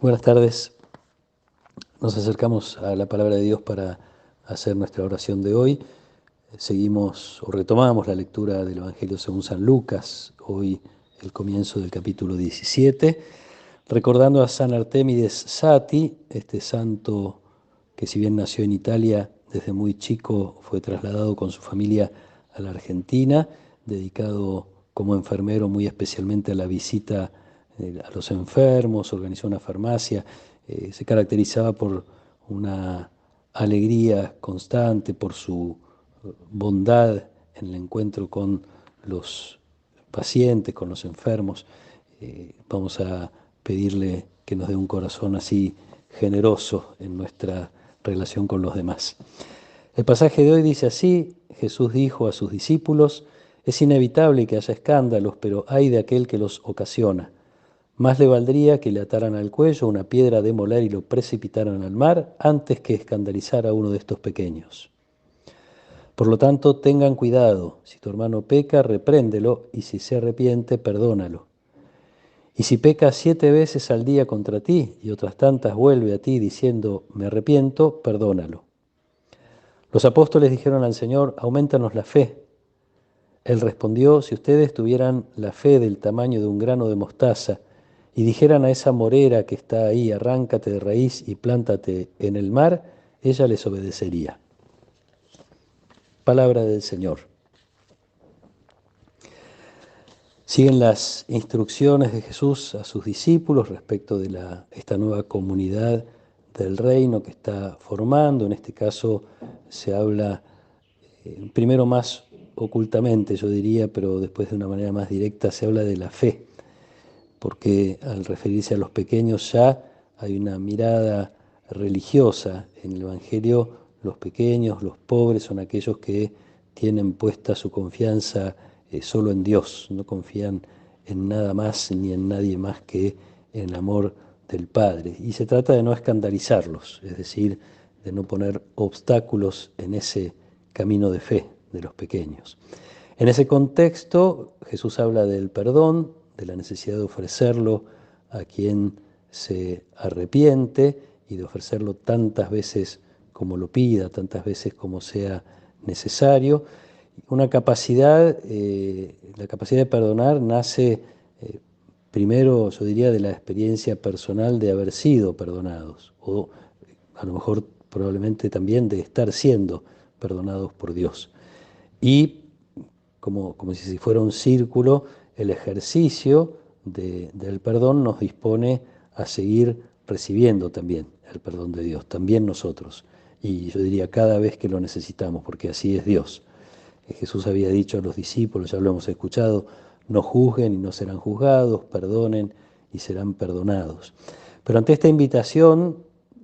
Buenas tardes. Nos acercamos a la palabra de Dios para hacer nuestra oración de hoy. Seguimos o retomamos la lectura del Evangelio según San Lucas, hoy el comienzo del capítulo 17, recordando a San Artemides Sati, este santo que si bien nació en Italia, desde muy chico fue trasladado con su familia a la Argentina, dedicado como enfermero muy especialmente a la visita a los enfermos, organizó una farmacia, se caracterizaba por una alegría constante, por su bondad en el encuentro con los pacientes, con los enfermos. Vamos a pedirle que nos dé un corazón así generoso en nuestra relación con los demás. El pasaje de hoy dice así: Jesús dijo a sus discípulos: es inevitable que haya escándalos, pero ay de aquel que los ocasiona. Más le valdría que le ataran al cuello una piedra de moler y lo precipitaran al mar antes que escandalizar a uno de estos pequeños. Por lo tanto, tengan cuidado. Si tu hermano peca, repréndelo, y si se arrepiente, perdónalo. Y si peca 7 veces al día contra ti y otras tantas vuelve a ti diciendo, me arrepiento, perdónalo. Los apóstoles dijeron al Señor, aumentanos la fe. Él respondió, si ustedes tuvieran la fe del tamaño de un grano de mostaza y dijeran a esa morera que está ahí, arráncate de raíz y plántate en el mar, ella les obedecería. Palabra del Señor. Siguen las instrucciones de Jesús a sus discípulos respecto de esta nueva comunidad del reino que está formando. En este caso se habla primero más ocultamente, yo diría, pero después de una manera más directa se habla de la fe, porque al referirse a los pequeños ya hay una mirada religiosa. En el Evangelio los pequeños, los pobres son aquellos que tienen puesta su confianza solo en Dios, no confían en nada más ni en nadie más que en el amor del Padre. Y se trata de no escandalizarlos, es decir, de no poner obstáculos en ese camino de fe de los pequeños. En ese contexto, Jesús habla del perdón, de la necesidad de ofrecerlo a quien se arrepiente y de ofrecerlo tantas veces como lo pida, tantas veces como sea necesario. Una capacidad, la capacidad de perdonar nace primero, yo diría, de la experiencia personal de haber sido perdonados, o a lo mejor probablemente también de estar siendo perdonados por Dios. Y como si fuera un círculo, el ejercicio del perdón nos dispone a seguir recibiendo también el perdón de Dios, también nosotros. Y yo diría cada vez que lo necesitamos, porque así es Dios. Jesús había dicho a los discípulos, ya lo hemos escuchado, no juzguen y no serán juzgados, perdonen y serán perdonados. Pero ante esta invitación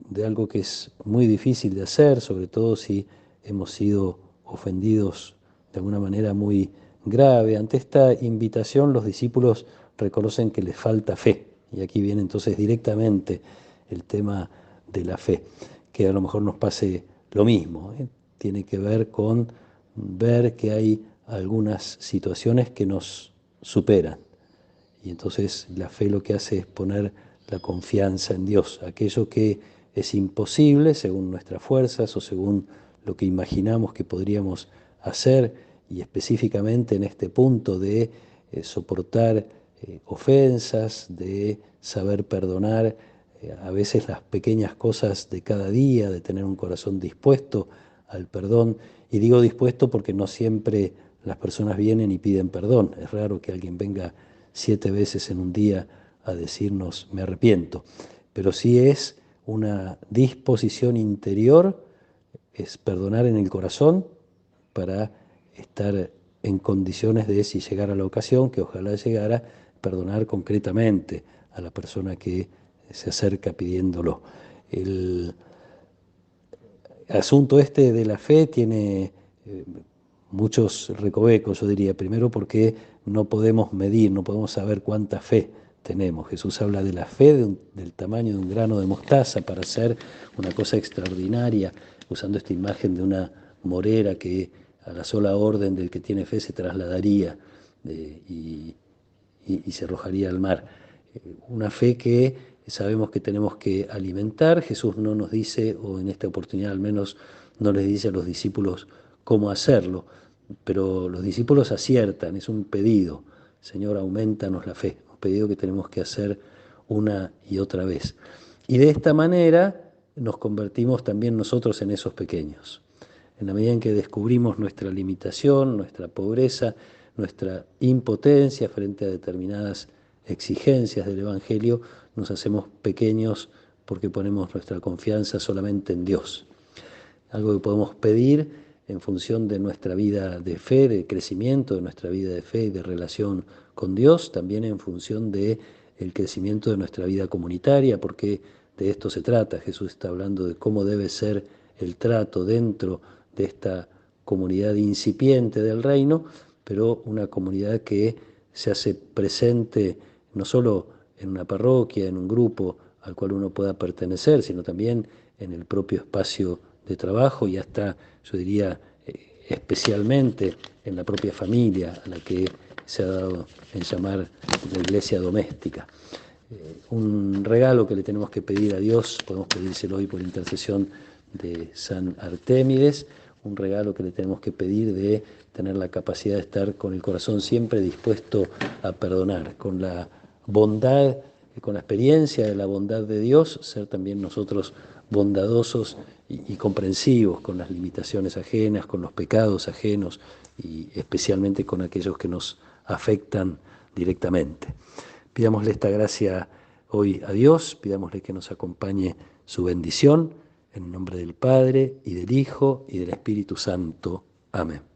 de algo que es muy difícil de hacer, sobre todo si hemos sido ofendidos de alguna manera muy grave, ante esta invitación los discípulos reconocen que les falta fe. Y aquí viene entonces directamente el tema de la fe, que a lo mejor nos pase lo mismo, ¿eh? Tiene que ver con ver que hay algunas situaciones que nos superan. Y entonces la fe lo que hace es poner la confianza en Dios. Aquello que es imposible según nuestras fuerzas o según lo que imaginamos que podríamos hacer, y específicamente en este punto de soportar ofensas, de saber perdonar a veces las pequeñas cosas de cada día, de tener un corazón dispuesto al perdón. Y digo dispuesto porque no siempre las personas vienen y piden perdón. Es raro que alguien venga 7 veces en un día a decirnos me arrepiento. Pero sí es una disposición interior, es perdonar en el corazón para estar en condiciones de, si llegara la ocasión, que ojalá llegara, perdonar concretamente a la persona que se acerca pidiéndolo. El asunto este de la fe tiene muchos recovecos, yo diría. Primero porque no podemos medir, no podemos saber cuánta fe tenemos. Jesús habla de la fe del tamaño de un grano de mostaza para hacer una cosa extraordinaria, usando esta imagen de una morera que a la sola orden del que tiene fe se trasladaría y se arrojaría al mar. Una fe que sabemos que tenemos que alimentar. Jesús no nos dice, o en esta oportunidad al menos no les dice a los discípulos cómo hacerlo, pero los discípulos aciertan, es un pedido: Señor, aumentanos la fe, un pedido que tenemos que hacer una y otra vez. Y de esta manera nos convertimos también nosotros en esos pequeños. En la medida en que descubrimos nuestra limitación, nuestra pobreza, nuestra impotencia frente a determinadas exigencias del Evangelio, nos hacemos pequeños porque ponemos nuestra confianza solamente en Dios. Algo que podemos pedir en función de nuestra vida de fe, de crecimiento de nuestra vida de fe y de relación con Dios, también en función del crecimiento de nuestra vida comunitaria, porque de esto se trata. Jesús está hablando de cómo debe ser el trato dentro de esta comunidad incipiente del reino, pero una comunidad que se hace presente no solo en una parroquia, en un grupo al cual uno pueda pertenecer, sino también en el propio espacio de trabajo y hasta, yo diría, especialmente en la propia familia, a la que se ha dado en llamar la iglesia doméstica. Un regalo que le tenemos que pedir a Dios, podemos pedírselo hoy por intercesión de San Artémides, un regalo que le tenemos que pedir de tener la capacidad de estar con el corazón siempre dispuesto a perdonar, con la bondad, con la experiencia de la bondad de Dios, ser también nosotros bondadosos y comprensivos con las limitaciones ajenas, con los pecados ajenos y especialmente con aquellos que nos afectan directamente. Pidámosle esta gracia hoy a Dios, pidámosle que nos acompañe su bendición, en el nombre del Padre, y del Hijo, y del Espíritu Santo. Amén.